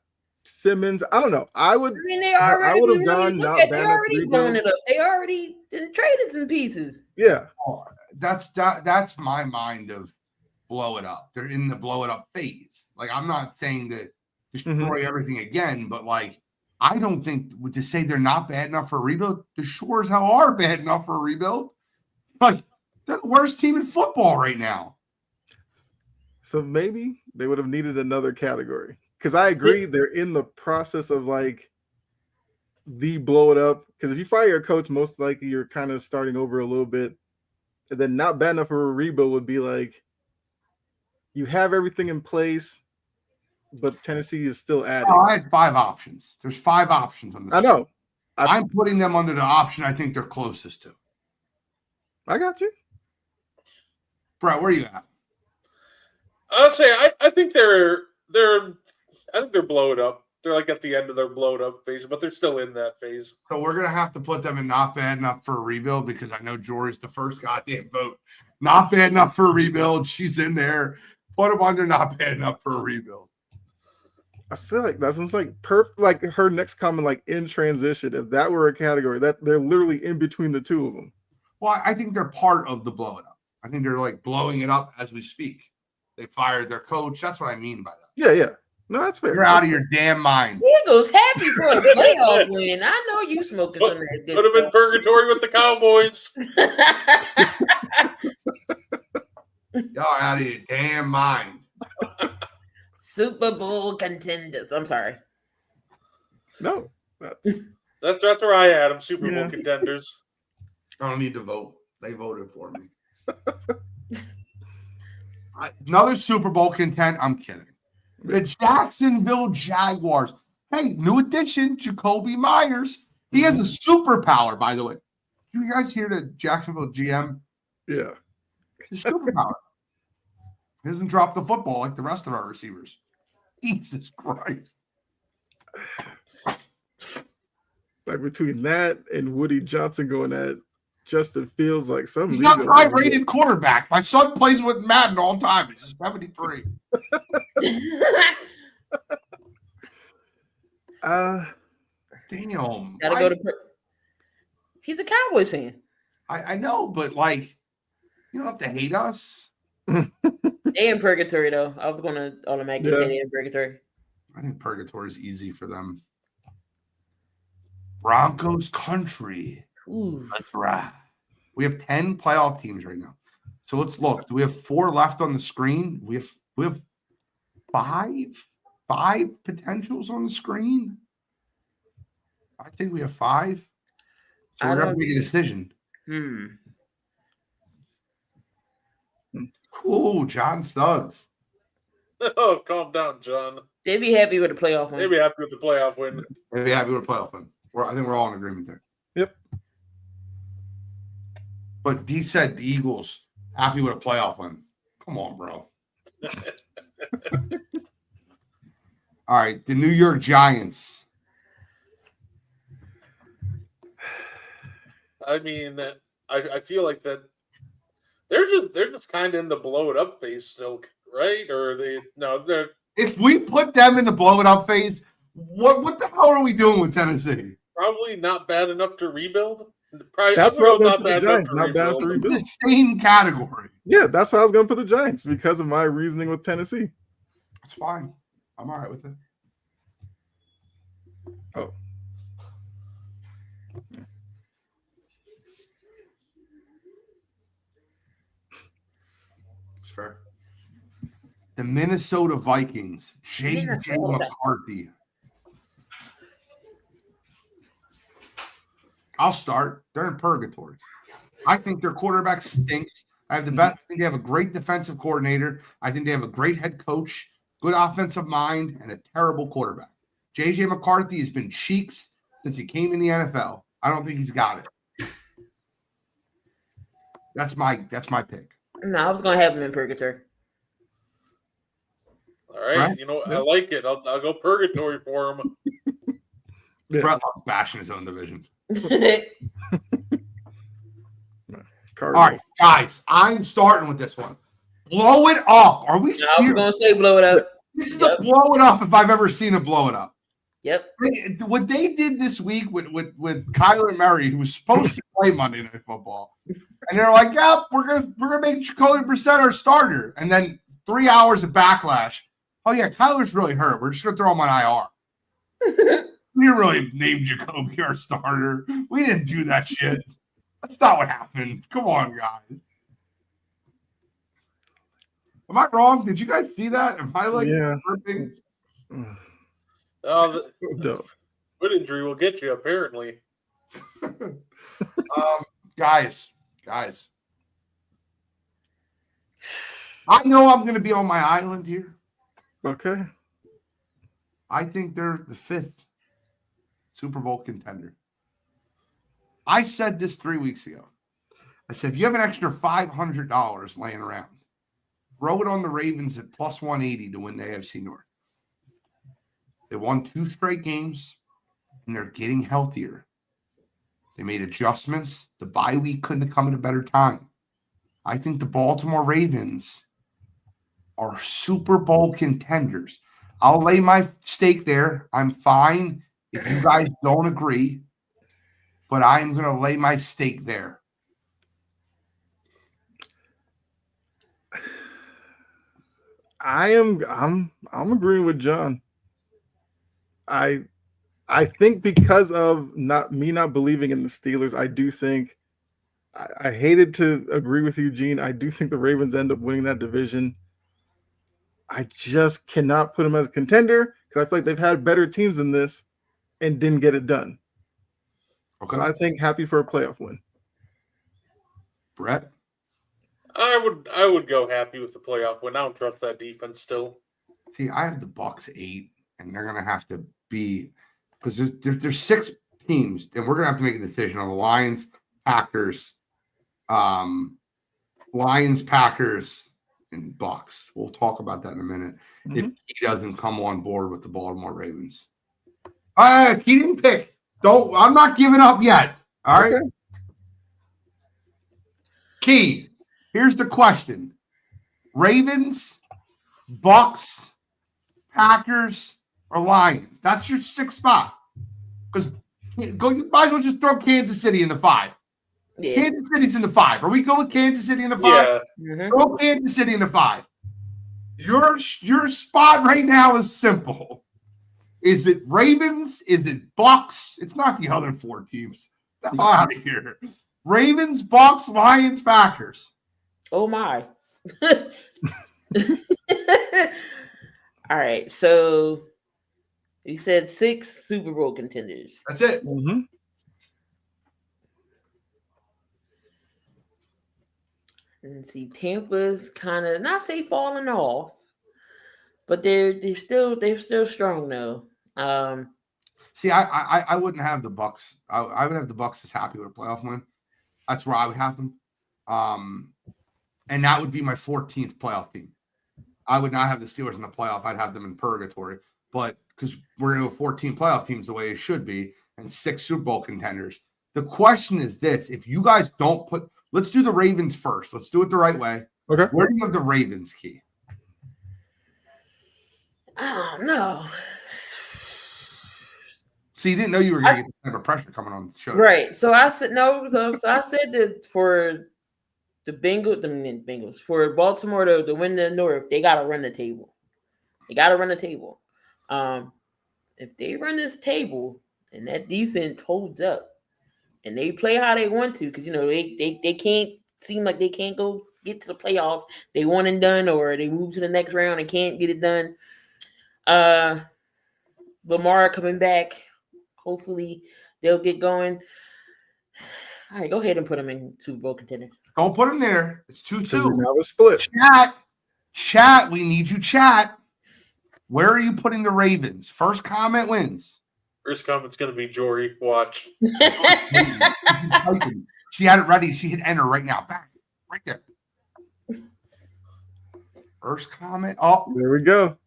Simmons. I don't know. I would have gone not bad. They already blown it up. They already traded some pieces. Yeah. Oh, that's my mind of blow it up. They're in the blow it up phase. Like, I'm not saying that destroy everything again, but like, I don't think to say they're not bad enough for a rebuild, the sure as hell are bad enough for a rebuild. Like, they're the worst team in football right now. So maybe they would have needed another category. Because I agree, they're in the process of like the blow it up. Because if you fire your coach, most likely you're kind of starting over a little bit. And then not bad enough for a rebuild would be like you have everything in place, but Tennessee is still adding. Oh, I had 5 options. There's 5 options on this. I know. I'm putting them under the option I think they're closest to. I got you. Brett, where are you at? I'll say I think they're blow it up. They're like at the end of their blow it up phase, but they're still in that phase. So we're going to have to put them in not bad enough for a rebuild because I know Jory's the first goddamn vote. Not bad enough for a rebuild. She's in there. Put them under not bad enough for a rebuild. I feel like that sounds like like her next comment, like in transition. If that were a category, that they're literally in between the two of them. Well, I think they're part of the blow it up. I think they're like blowing it up as we speak. They fired their coach. That's what I mean by that. Yeah. No, that's fair. You're out of your damn mind. Eagles happy for a playoff win. I know you smoking some of that good Put them in purgatory with the Cowboys. Y'all out of your damn mind. Super Bowl contenders. I'm sorry. No, that's where I had them. Super Bowl contenders. I don't need to vote. They voted for me. Another Super Bowl content. I'm kidding. The Jacksonville Jaguars. Hey, new addition, Jacoby Myers. He has a superpower, by the way. Did you guys hear the Jacksonville GM? Yeah. It's a superpower. He doesn't drop the football like the rest of our receivers. Jesus Christ. Like between that and Woody Johnson going at Justin Fields like some. He's not a high-rated quarterback. My son plays with Madden all the time. He's 73. Damn. Gotta go to. He's a Cowboys fan. I know, but like, you don't have to hate us. They in purgatory though. I was gonna automatically say they in purgatory. I think purgatory is easy for them. Broncos country. Ooh. That's right. We have 10 playoff teams right now. So let's look. Do we have 4 left on the screen? We have five potentials on the screen. I think we have 5. So we're gonna make a decision. Cool, John Suggs. Oh, calm down, John. They'd be happy with the playoff win. They'd be happy with the playoff win. They'd be happy with a playoff win. I think we're all in agreement there. Yep. But he said the Eagles happy with a playoff win. Come on, bro. All right, the New York Giants. I mean, I feel like that they're just kind of in the blow it up phase still, right? Or they're. If we put them in the blow it up phase, what the hell are we doing with Tennessee? Probably not bad enough to rebuild. Probably, that's where I was going to not put the bad Giants. enough Not bad enough to rebuild. The same category. Yeah, that's why I was going to put the Giants because of my reasoning with Tennessee. That's fine. I'm all right with it. Oh. It's fair. The Minnesota Vikings. J.J. McCarthy. I'll start. They're in purgatory. I think their quarterback stinks. I think they have a great defensive coordinator. I think they have a great head coach, good offensive mind, and a terrible quarterback. J.J. McCarthy has been cheeks since he came in the NFL. I don't think he's got it. That's my pick. No, I was gonna have him in purgatory. All right, you know, I like it. I'll go purgatory for him. Brett loves bashing his own division. All right, guys, I'm starting with this one. Blow it up. Are we serious? I was gonna say blow it up. This is a blow it up if I've ever seen a blow it up. Yep. What they did this week with Kyler Murray, who was supposed to play Monday Night Football, and they're like, "Yeah, we're gonna make Jacoby Brissett our starter," and then 3 hours of backlash. Oh yeah, Kyler's really hurt. We're just gonna throw him on IR. We didn't really name Jacoby our starter. We didn't do that shit. That's not what happened. Come on, guys. Am I wrong? Did you guys see that? Am I like tripping? Oh, the foot injury will get you, apparently. Guys. I know I'm going to be on my island here. Okay. I think they're the 5th Super Bowl contender. I said this 3 weeks ago. I said, if you have an extra $500 laying around, throw it on the Ravens at plus 180 to win the AFC North. They won 2 straight games, and they're getting healthier. They made adjustments. The bye week couldn't have come at a better time. I think the Baltimore Ravens are Super Bowl contenders. I'll lay my stake there. I'm fine if you guys don't agree, but I'm going to lay my stake there. I'm agreeing with John. I think because of not believing in the Steelers, I do think I hated to agree with you, Gene. I do think the Ravens end up winning that division. I just cannot put them as a contender because I feel like they've had better teams than this and didn't get it done. Okay. So I think happy for a playoff win. Brett? I would go happy with the playoff win. I don't trust that defense still. See, I have the Bucs 8, and they're gonna have to be because there's 6 teams, and we're gonna have to make a decision on the Lions, Packers, and Bucs. We'll talk about that in a minute. Mm-hmm. If he doesn't come on board with the Baltimore Ravens. He didn't pick. I'm not giving up yet. All right. Okay. Key. Here's the question: Ravens, Bucks, Packers, or Lions? That's your 6th spot. Because you might as well just throw Kansas City in the 5. Yeah. Kansas City's in the 5. Are we going with Kansas City in the 5? Yeah. Throw Kansas City in the 5. Your spot right now is simple. Is it Ravens? Is it Bucks? It's not the other 4 teams. Get out of here. Ravens, Bucks, Lions, Packers. Oh my. All right. So you said 6 Super Bowl contenders. That's it. Mm-hmm. And see, Tampa's kind of not say falling off, but they're still strong though. See, I wouldn't have the Bucks. I would have the Bucks as happy with a playoff win. That's where I would have them. And that would be my 14th playoff team. I would not have the Steelers in the playoff. I'd have them in purgatory. But because we're going to go 14 playoff teams the way it should be and 6 Super Bowl contenders. The question is this. If you guys don't put – let's do the Ravens first. Let's do it the right way. Okay. Where do you have the Ravens, Key? I don't know. So you didn't know you were going to get the type of pressure coming on the show. Right. So I said no. So I said that for the Bengals, for Baltimore to win the North, they got to run the table. They got to run the table. If they run this table and that defense holds up and they play how they want to, because they can't seem like they can't go get to the playoffs. They one and done, or they move to the next round and can't get it done. Lamar coming back. Hopefully they'll get going. All right, go ahead and put them in Super Bowl contender. Don't put them there. It's 2-2. Now it's split. Chat. We need you, chat. Where are you putting the Ravens? First comment wins. First comment's going to be Jory. Watch. She had it ready. She hit enter right now. Back. Right there. First comment. Oh. There we go.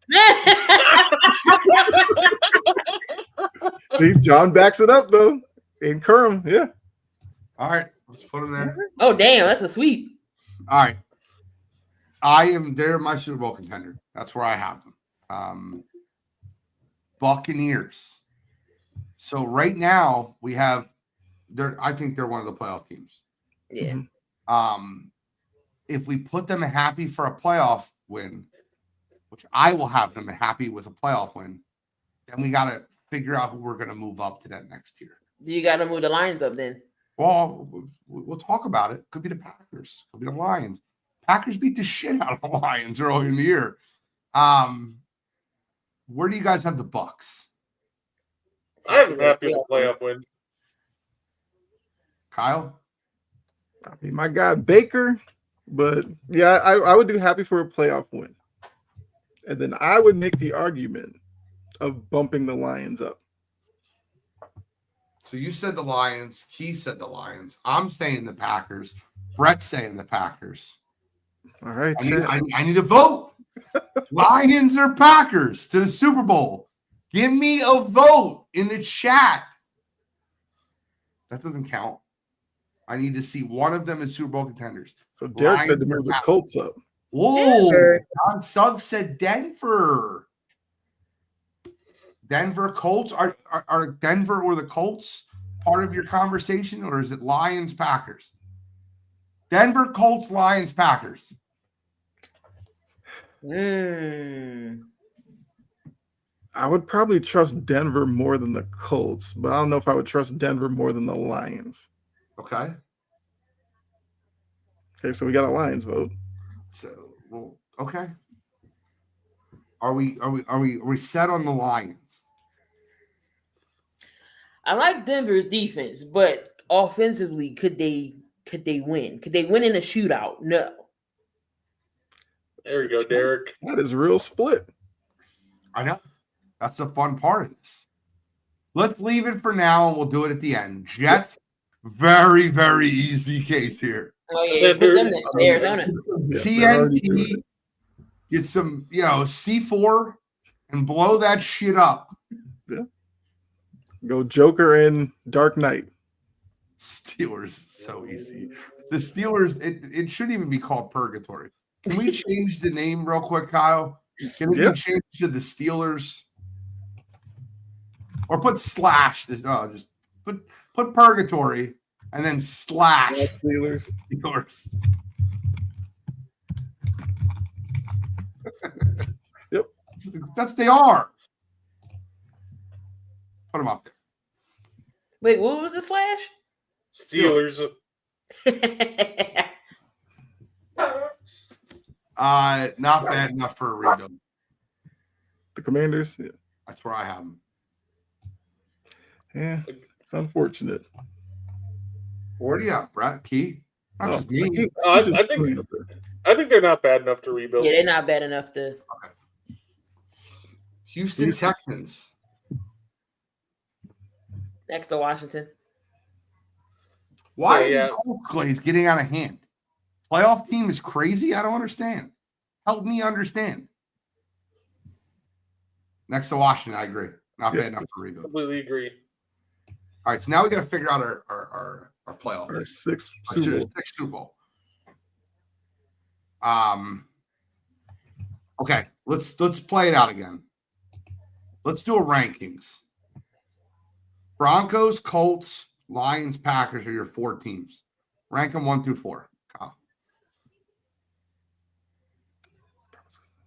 See, John backs it up, though. In Curran, yeah. All right. Let's put them there. Oh, damn. That's a sweep. All right. They're my Super Bowl contender. That's where I have them. Buccaneers. So right now we have I think they're one of the playoff teams. Yeah. If we put them happy for a playoff win, which I will have them happy with a playoff win, then we got to figure out who we're going to move up to that next year. You got to move the Lions up then. Well, we'll talk about it. Could be the Packers. Could be the Lions. Packers beat the shit out of the Lions early in the year. Where do you guys have the Bucks? I am happy with a playoff win. Kyle? I mean, my guy Baker, but yeah, I would do happy for a playoff win. And then I would make the argument of bumping the Lions up. So you said the Lions. Key said the Lions. I'm saying the Packers. Brett's saying the Packers. All right. I need a vote. Lions or Packers to the Super Bowl. Give me a vote in the chat. That doesn't count. I need to see one of them as Super Bowl contenders. So Derek Lions said to or move the Packers. Colts up. Whoa. Denver. John Suggs said Denver. Denver Colts. Are Denver or the Colts part of your conversation, or is it Lions Packers? Denver Colts, Lions Packers. I would probably trust Denver more than the Colts, but I don't know if I would trust Denver more than the Lions. Okay. Okay, so we got a Lions vote. So, well, okay. Are we set on the Lions? I like Denver's defense, but offensively, could they win? Could they win in a shootout? No. There you go, Derek. That is real split. I know. That's the fun part of this. Let's leave it for now, and we'll do it at the end. Jets, very, very easy case here. Oh yeah, put them next to Arizona. TNT, get some, C4 and blow that shit up. Yeah. Go Joker and Dark Knight. Steelers, so easy. The Steelers, it shouldn't even be called purgatory. Can we change the name real quick, Kyle? Can it be changed to the Steelers? Or put slash. Just put purgatory and then slash Steelers. Steelers. Yep. That's they are. Put them up there. Wait, what was the slash? Steelers. Not bad enough for a rebuild. The Commanders. Yeah. That's where I have them. Yeah, it's unfortunate. Where do you have, Brett? Key? Not just me. I think they're not bad enough to rebuild. Yeah, they're not bad enough to. Okay. Houston Texans. Next to Washington. Why is Clays getting out of hand? Playoff team is crazy? I don't understand. Help me understand. Next to Washington, I agree. Not bad enough to rebuild. Completely agree. All right, so now we got to figure out our playoff. Our sixth Super Bowl. Okay, let's play it out again. Let's do a rankings. Broncos, Colts, Lions, Packers are your 4 teams. Rank them 1 through 4. Kyle.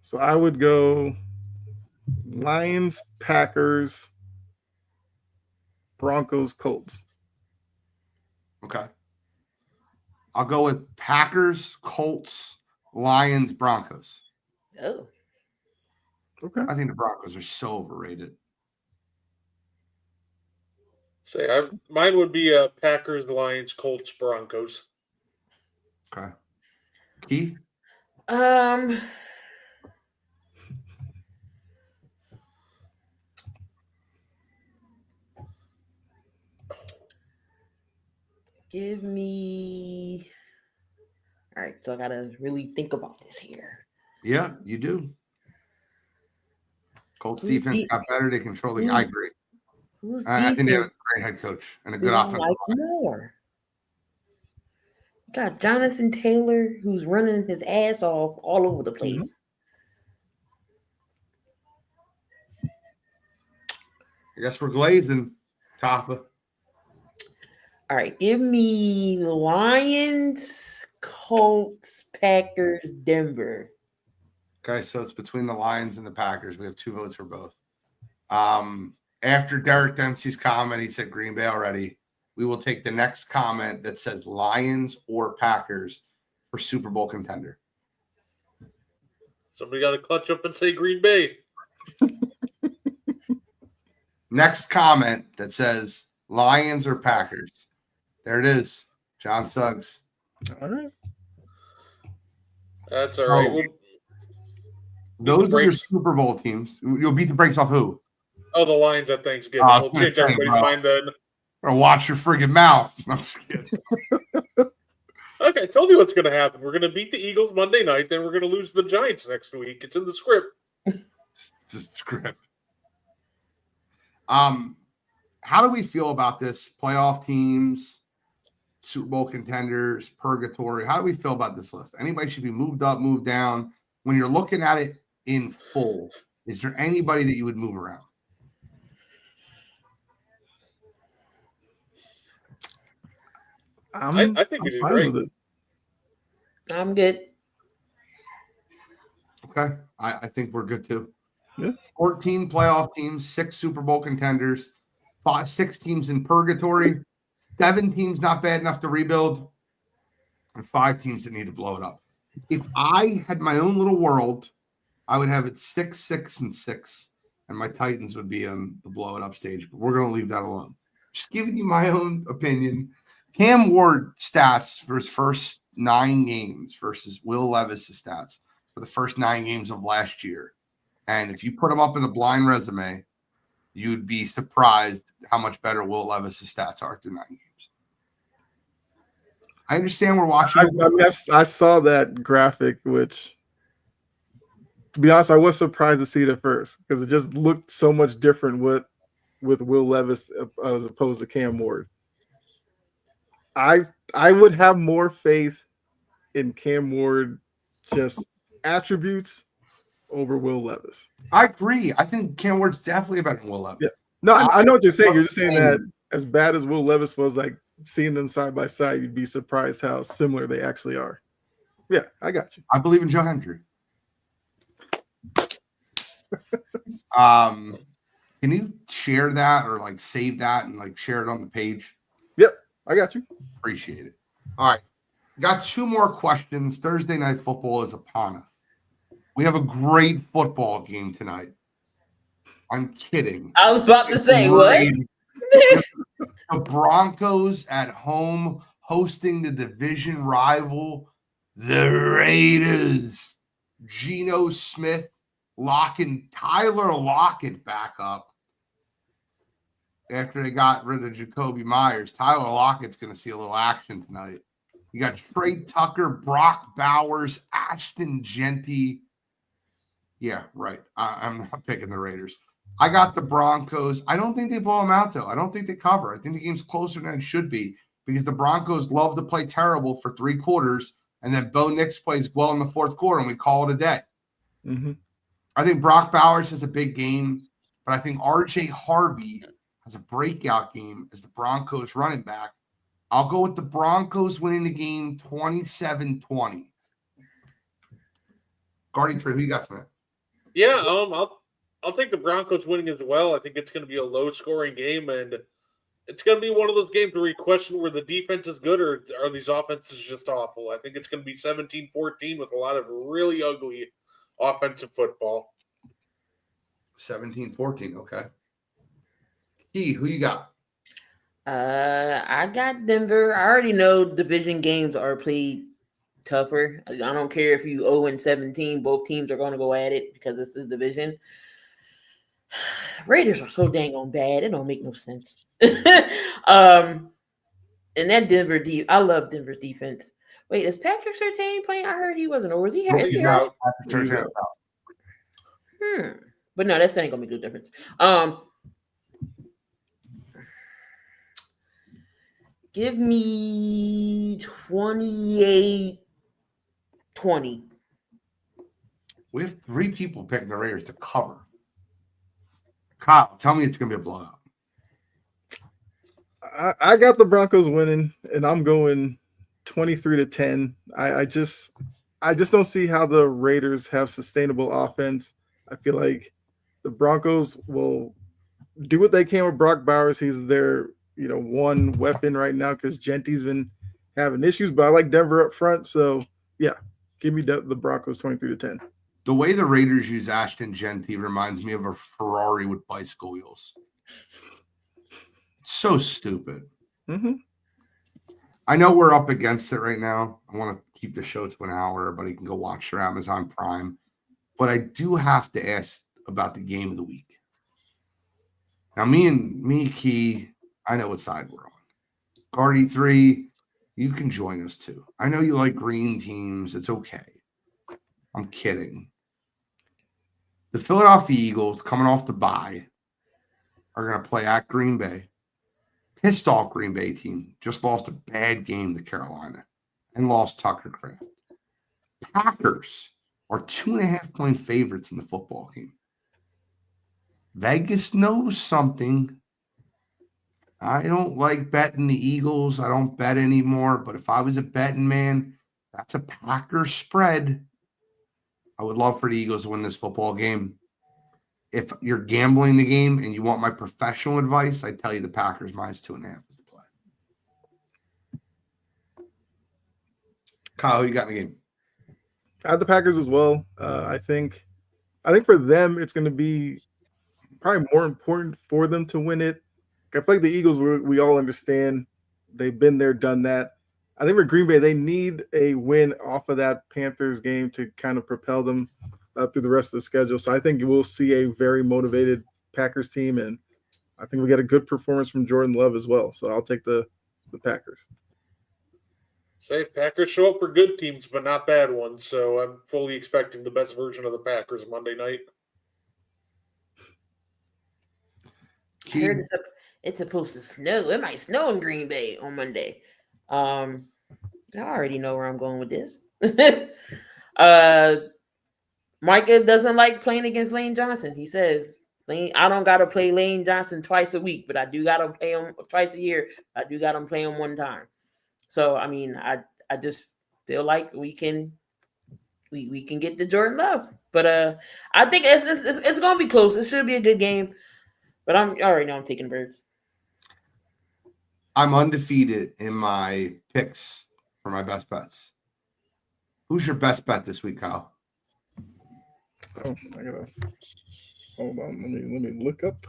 So I would go Lions, Packers, Broncos, Colts. Okay. I'll go with Packers, Colts, Lions, Broncos. Oh. Okay. I think the Broncos are so overrated. Mine would be Packers, Lions, Colts, Broncos. Okay. Key? Give me. All right, so I gotta really think about this here. Yeah, you do. Colts defense got better. They control the. I agree. I think they have a great head coach and a good offense. Like more. You got Jonathan Taylor, who's running his ass off all over the place. I guess we're glazing, Tapa. All right, give me Lions, Colts, Packers, Denver. Okay, so it's between the Lions and the Packers. We have 2 votes for both. After Derek Dempsey's comment, he said Green Bay already. We will take the next comment that says Lions or Packers for Super Bowl contender. Somebody got to clutch up and say Green Bay. Next comment that says Lions or Packers. There it is. John Suggs. All right. That's all right. Those are your Super Bowl teams. You'll beat the brakes off who? Oh, the Lions at Thanksgiving. We'll change everybody's mind then. Or watch your friggin' mouth. I'm just kidding. Okay, I told you what's going to happen. We're going to beat the Eagles Monday night, then we're going to lose the Giants next week. It's in the script. The script. How do we feel about this? Playoff teams, Super Bowl contenders, purgatory. How do we feel about this list? Anybody should be moved up, moved down. When you're looking at it in full, is there anybody that you would move around? I think it is great. I'm good. Okay. I think we're good too. Yeah. 14 playoff teams, 6 Super Bowl contenders, 6 teams in purgatory, 7 teams not bad enough to rebuild, and 5 teams that need to blow it up. If I had my own little world, I would have it 6, 6, and 6, and my Titans would be on the blow it up stage. But we're going to leave that alone. Just giving you my own opinion. Cam Ward stats for his first 9 games versus Will Levis' stats for the first 9 games of last year. And if you put them up in a blind resume, you'd be surprised how much better Will Levis' stats are through 9 games. I understand we're watching. I saw that graphic, which, to be honest, I was surprised to see it at first because it just looked so much different with Will Levis as opposed to Cam Ward. I would have more faith in Cam Ward just attributes over Will Levis. I agree. I think Cam Ward's definitely better than Will Levis. Yeah. No, I know what you're saying. You're just saying that saying- as bad as Will Levis was, like seeing them side by side, you'd be surprised how similar they actually are. Yeah, I got you. I believe in Joe Hendry. Can you share that or like save that and like share it on the page? Yep, I got you. Appreciate it. All right. Got two more questions. Thursday night football is upon us. We have a great football game tonight. I'm kidding. I was about to say, what? The Broncos at home hosting the division rival, the Raiders. Geno Smith locking Tyler Lockett back up after they got rid of Jacoby Myers. Tyler Lockett's going to see a little action tonight. You got Trey Tucker, Brock Bowers, Ashton Genty. Yeah, right. I'm not picking the Raiders. I got the Broncos. I don't think they blow them out, though. I don't think they cover. I think the game's closer than it should be because the Broncos love to play terrible for 3 quarters, and then Bo Nix plays well in the 4th quarter, and we call it a day. Mm-hmm. I think Brock Bowers has a big game, but I think R.J. Harvey has a breakout game as the Broncos running back. I'll go with the Broncos winning the game 27-20. Guardian 3, who you got tonight? Yeah, I'll take the Broncos winning as well. I think it's going to be a low-scoring game, and it's going to be one of those games where you question where the defense is good or are these offenses just awful. I think it's going to be 17-14 with a lot of really ugly offensive football. 17-14, okay. Key, who you got? I got Denver. I already know division games are played tougher. I don't care if you 0-17, both teams are going to go at it because it's the division. Raiders are so dang on bad. It don't make no sense. And that Denver I love Denver's defense. Wait, is Patrick Surtain playing? I heard he wasn't, or was he? Is he He's out? out. But no, that ain't gonna make no difference. Give me 28-20. We have 3 people picking the Raiders to cover. Kyle, tell me it's going to be a blowout. I got the Broncos winning, and I'm going 23-10. I just don't see how the Raiders have sustainable offense. I feel like the Broncos will do what they can with Brock Bowers. He's their one weapon right now because Genty's been having issues, but I like Denver up front. So yeah, give me the Broncos 23-10. The way the Raiders use Ashton Genty reminds me of a Ferrari with bicycle wheels. So stupid. Mm-hmm. I know we're up against it right now. I want to keep the show to an hour. Everybody can go watch their Amazon Prime. But I do have to ask about the game of the week. Now, me, Key, I know what side we're on. Guardy 3, you can join us too. I know you like green teams. It's okay. I'm kidding. The Philadelphia Eagles, coming off the bye, are going to play at Green Bay. Pissed off Green Bay team. Just lost a bad game to Carolina and lost Tucker Kraft. Packers are 2.5-point favorites in the football game. Vegas knows something. I don't like betting the Eagles. I don't bet anymore. But if I was a betting man, that's a Packers spread. I would love for the Eagles to win this football game. If you're gambling the game and you want my professional advice, I tell you the Packers -2.5 is the play. Kyle, who you got in the game? I have the Packers as well. I think for them, it's going to be probably more important for them to win it. I feel like the Eagles, we all understand. They've been there, done that. I think for Green Bay, they need a win off of that Panthers game to kind of propel them through the rest of the schedule. So I think we'll see a very motivated Packers team, and I think we get a good performance from Jordan Love as well. So I'll take the Packers. Say Packers show up for good teams, but not bad ones. So I'm fully expecting the best version of the Packers Monday night. I heard it's supposed to snow. It might snow in Green Bay on Monday. I already know where I'm going with this. Micah doesn't like playing against Lane Johnson. He says, I don't got to play Lane Johnson twice a week, but I do got to play him twice a year. I do got to play him one time. So, I mean, I just feel like we can get the Jordan Love. But I think it's going to be close. It should be a good game. But I'm already know I'm taking the Birds. I'm undefeated in my picks for my best bets. Who's your best bet this week, Kyle? Oh, I gotta hold on. Let me look up.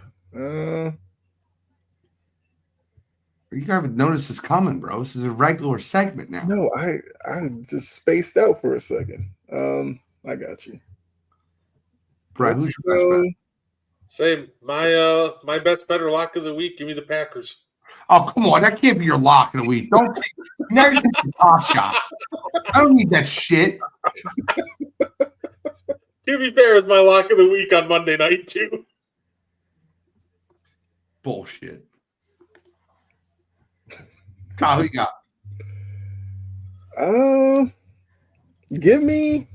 You haven't noticed this coming, bro. This is a regular segment now. No, I just spaced out for a second. I got you. Brett, who's your best bet? Same. My best bet or lock of the week. Give me the Packers. Oh, come on. That can't be your lock of the week. Don't take now you're taking a top shot. I don't need that shit. To be fair, it's my lock of the week on Monday night, too. Bullshit. Kyle, who you got? Give me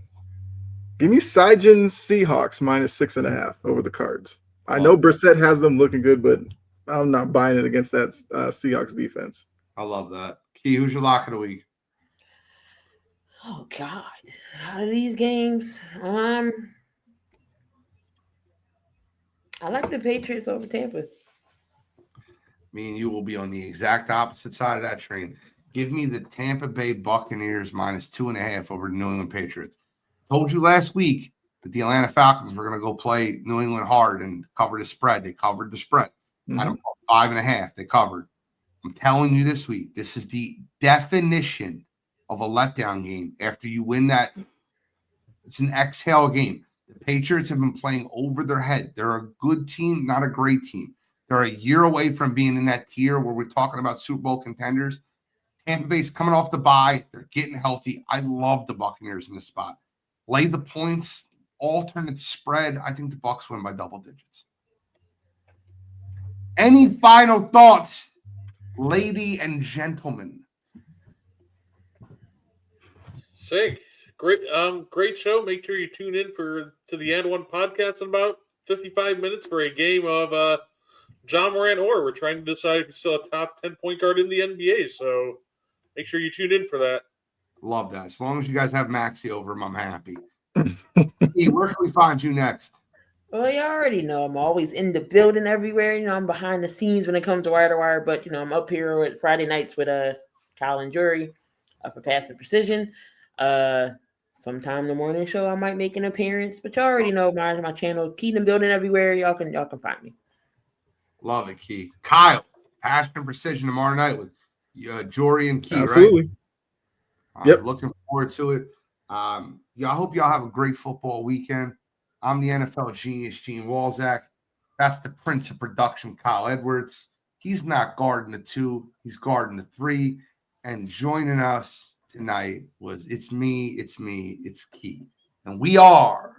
Sideline Seahawks -6.5 over the Cards. I know Brissett has them looking good, but I'm not buying it against that Seahawks defense. I love that. Key, who's your lock of the week? Oh God, out of these games, I like the Patriots over Tampa. Me and you will be on the exact opposite side of that train. Give me the Tampa Bay Buccaneers -2.5 over the New England Patriots. Told you last week that the Atlanta Falcons were going to go play New England hard and cover the spread. They covered the spread. Mm-hmm. I don't know, 5.5. They covered. I'm telling you this week, this is the definition of a letdown game. After you win that, it's an exhale game. The Patriots have been playing over their head. They're a good team, not a great team. They're a year away from being in that tier where we're talking about Super Bowl contenders. Tampa Bay's coming off the bye. They're getting healthy. I love the Buccaneers in this spot. Lay the points, alternate spread. I think the Bucs win by double digits. Any final thoughts, lady and gentlemen? Sick. Great show. Make sure you tune in to the And One podcast in about 55 minutes for a game of John Morant or we're trying to decide if he's still a top 10 point guard in the NBA. So make sure you tune in for that. Love that. As long as you guys have Maxi over him, I'm happy. Hey, where can we find you next? Well, you already know I'm always in the building everywhere. You know, I'm behind the scenes when it comes to Wire to Wire, but you know, I'm up here with Friday nights with Kyle and Jury for Passive Precision. Sometime in the morning show I might make an appearance, but you already know my channel, Key in the Building everywhere. Y'all can find me. Love it, Key. Kyle, Passion and Precision tomorrow night with Jory and Key, Absolutely. Right? Yep. Looking forward to it. I hope y'all have a great football weekend. I'm the NFL genius, Gene Walzak. That's the Prince of Production, Kyle Edwards. He's not guarding the 2. He's guarding the 3. And joining us tonight was it's me, it's Key. And we are